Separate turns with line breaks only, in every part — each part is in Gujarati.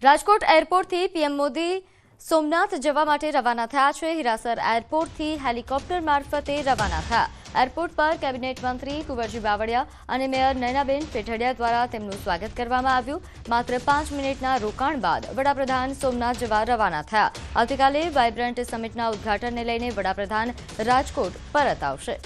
રાજકોટ એરપોર્ટથી પીએમ મોદી સોમનાથ જવા માટે રવાના થયા છે। હીરાસર એરપોર્ટથી હેલિકોપ્ટર મારફતે રવાના થયા। એરપોર્ટ પર કેબિનેટ મંત્રી કુંવરજી બાવળિયા અને મેયર નયનાબેન પેઢડિયા દ્વારા તેમનું સ્વાગત કરવામાં આવ્યું। માત્ર 5 મિનિટના રોકાણ બાદ વડાપ્રધાન સોમનાથ જવા રવાના થયા। આવતીકાલે વાઇબ્રન્ટ સમિટના ઉદ્ઘાટનને લઈને વડાપ્રધાન રાજકોટ પરત આવશે।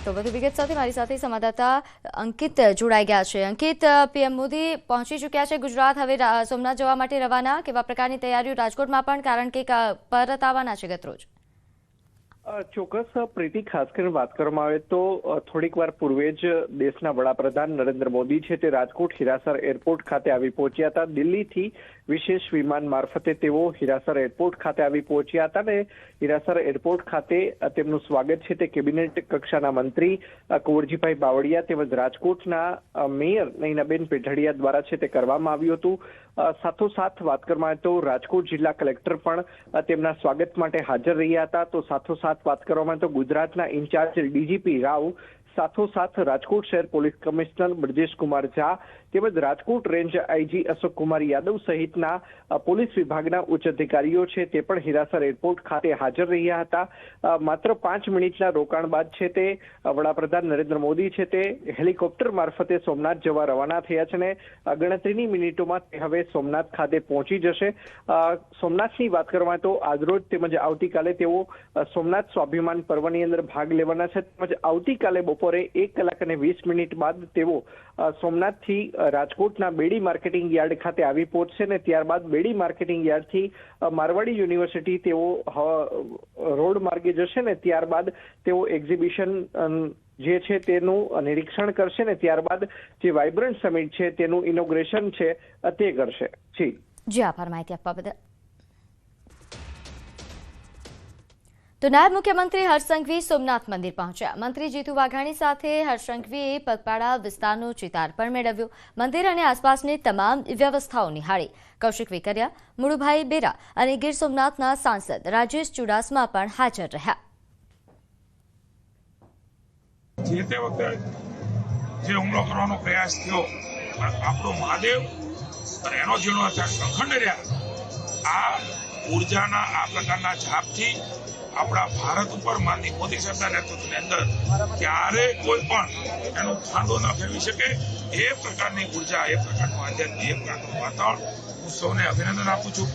તો વધુ વિગત સાથે મારી સાથે સંવાદદાતા અંકિત જોડાઈ ગયા છે। અંકિત, પીએમ મોદી પહોંચી ચૂક્યા છે ગુજરાત, હવે સોમનાથ જવા માટે રવાના। કેવા પ્રકારની તૈયારીઓ રાજકોટમાં પણ, કારણ કે પરત આવવાના છે ગતરોજ?
ચોક્કસ પ્રીતિ, ખાસ કરીને વાત કરવામાં આવે તો થોડીક વાર પૂર્વે જ દેશના વડાપ્રધાન નરેન્દ્ર મોદી છે તે રાજકોટ હીરાસર એરપોર્ટ ખાતે આવી પહોંચ્યા હતા। દિલ્હીથી વિશેષ વિમાન મારફતે તેઓ હીરાસર એરપોર્ટ ખાતે આવી પહોંચ્યા હતા ને હીરાસર એરપોર્ટ ખાતે તેમનું સ્વાગત છે તે કેબિનેટ કક્ષાના મંત્રી કુંવરજીભાઈ બાવળિયા તેમજ રાજકોટના મેયર નયનાબેન પેઢડિયા દ્વારા છે તે કરવામાં આવ્યું હતું। સાથોસાથ વાત કરવામાં આવે તો રાજકોટ જિલ્લા કલેક્ટર પણ તેમના સ્વાગત માટે હાજર રહ્યા હતા। તો સાથોસાથ વાત કરવામાં આવે તો ગુજરાતના ઇન્ચાર્જ ડીજીપી રાવ, સાથોસાથ રાજકોટ શહેર પોલીસ કમિશનર બ્રજેશ કુમાર ઝા તેમજ રાજકોટ રેન્જ આઈજી અશોક કુમાર યાદવ સહિતના પોલીસ વિભાગના ઉચ્ચ અધિકારીઓ છે તે પણ હીરાસર એરપોર્ટ ખાતે હાજર રહ્યા હતા। માત્ર 5 મિનિટના રોકાણ બાદ છે તે વડાપ્રધાન નરેન્દ્ર મોદી છે તે હેલિકોપ્ટર મારફતે સોમનાથ જવા રવાના થયા છે ને ગણતરીની મિનિટોમાં તે હવે સોમનાથ ખાતે પહોંચી જશે। સોમનાથની વાત કરવામાં તો આજરોજ તેમજ આવતીકાલે તેઓ સોમનાથ સ્વાભિમાન પર્વની અંદર ભાગ લેવાના છે તેમજ આવતીકાલે બપોરે 1 કલાક અને 20 મિનિટ બાદ તેઓ સોમનાથથી રાજકોટના બેડી માર્કેટિંગ યાર્ડ ખાતે આવી પહોંચશે ને ત્યારબાદ બેડી માર્કેટિંગ યાર્ડથી મારવાડી યુનિવર્સિટી તેઓ રોડ માર્ગે જશે ને ત્યારબાદ તેઓ એક્ઝિબિશન જે છે તેનું નિરીક્ષણ કરશે ને ત્યારબાદ જે વાઇબ્રન્ટ સમિટ છે તેનું ઇનોગ્રેશન છે તે કરશે।
જી આભાર માહિતી આપવા બદલ। તો નાયબ મુખ્યમંત્રી હર્ષ સંઘવી સોમનાથ મંદિર પહોંચ્યા। મંત્રી જીતુ વાઘાણી સાથે હર્ષ સંઘવીએ પગપાળા વિસ્તારનો ચિતાર પણ મેળવ્યો। મંદિર અને આસપાસની તમામ વ્યવસ્થાઓ નિહાળી। કૌશિક વેકરિયા, મુળુભાઈ બેરા અને ગીર સોમનાથના સાંસદ રાજેશ ચુડાસમા પણ હાજર રહ્યા।
જે તે વખતે જે હુમલો કરવાનો પ્રયાસ થયો, આપણો મહાદેવ અને એનો જીર્ણોદ્ધાર અખંડ રહ્યા। આ ઉર્જાના આ પ્રકારના જાપથી આપણા ભારત ઉપર માનની મોદી સરકારના નેતૃત્વની અંદર ક્યારે કોઈ પણ એનો ખાંડો ન ફેરવી શકે એ પ્રકારની ઉર્જા, એ પ્રકારનું આધ્યાત્મિક, એ પ્રકારનું વાતાવરણ, હું સૌને અભિનંદન આપું છું।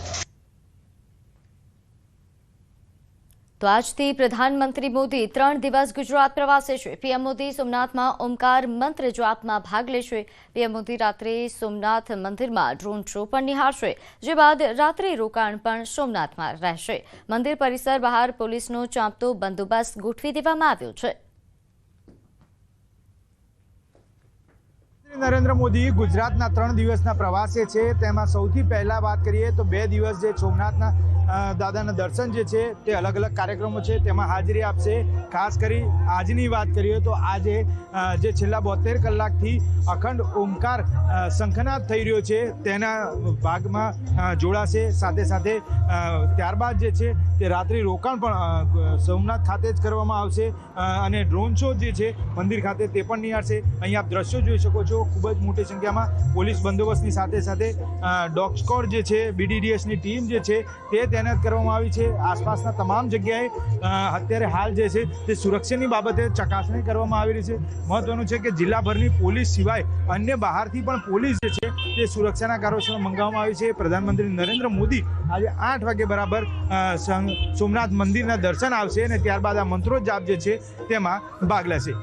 તો આજથી પ્રધાનમંત્રી મોદી 3 દિવસ ગુજરાત પ્રવાસે છે। પીએમ મોદી સોમનાથમાં ઓમકાર મંત્ર જાપમાં ભાગ લેશે। પીએમ મોદી રાત્રે સોમનાથ મંદિરમાં ડ્રોન શો પણ નિહાળશે, જે બાદ રાત્રે રોકાણ પણ સોમનાથમાં રહેશે। મંદિર પરિસર બહાર પોલીસનો ચાંપતો બંદોબસ્ત ગોઠવી દેવામાં આવ્યો છે।
નરેન્દ્ર મોદી ગુજરાતના 3 દિવસના પ્રવાસે છે। તેમાં સૌથી પહેલા વાત કરીએ તો 2 દિવસ જે સોમનાથના દાદાના દર્શન જે છે તે અલગ અલગ કાર્યક્રમો છે તેમાં હાજરી આપશે। ખાસ કરી આજની વાત કરીએ તો આજે જે છેલ્લા 72 કલાકથી અખંડ ઓમકાર શંખનાદ થઈ રહ્યો છે તેના ભાગમાં જોડાશે। સાથે સાથે ત્યારબાદ જે છે તે રાત્રિ રોકાણ પણ સોમનાથ ખાતે જ કરવામાં આવશે અને ડ્રોન શો જે છે મંદિર ખાતે તે પણ નિહાળશે। અહીં આપ દ્રશ્યો જોઈ શકો છો, ખૂબ જ મોટી સંખ્યામાં પોલીસ બંદોબસ્તની સાથે સાથે ડોગ સ્ક્વોડ જે છે, BDDSની ટીમ જે છે તે તૈનાત કરવામાં આવી છે। આસપાસના તમામ જગ્યાએ અત્યારે હાલ જે છે તે સુરક્ષાની બાબતે ચકાસણી કરવામાં આવી રહી છે। મહત્વનું છે કે જિલ્લાભરની પોલીસ સિવાય અન્ય બહારથી પણ પોલીસ જે છે તે સુરક્ષાના કાર્યો મંગાવવામાં આવી છે। પ્રધાનમંત્રી નરેન્દ્ર મોદી આજે 8 વાગે બરાબર સોમનાથ મંદિરના દર્શન આવશે અને ત્યારબાદ આ મંત્રો જાપ જે છે તેમાં ભાગ લેશે।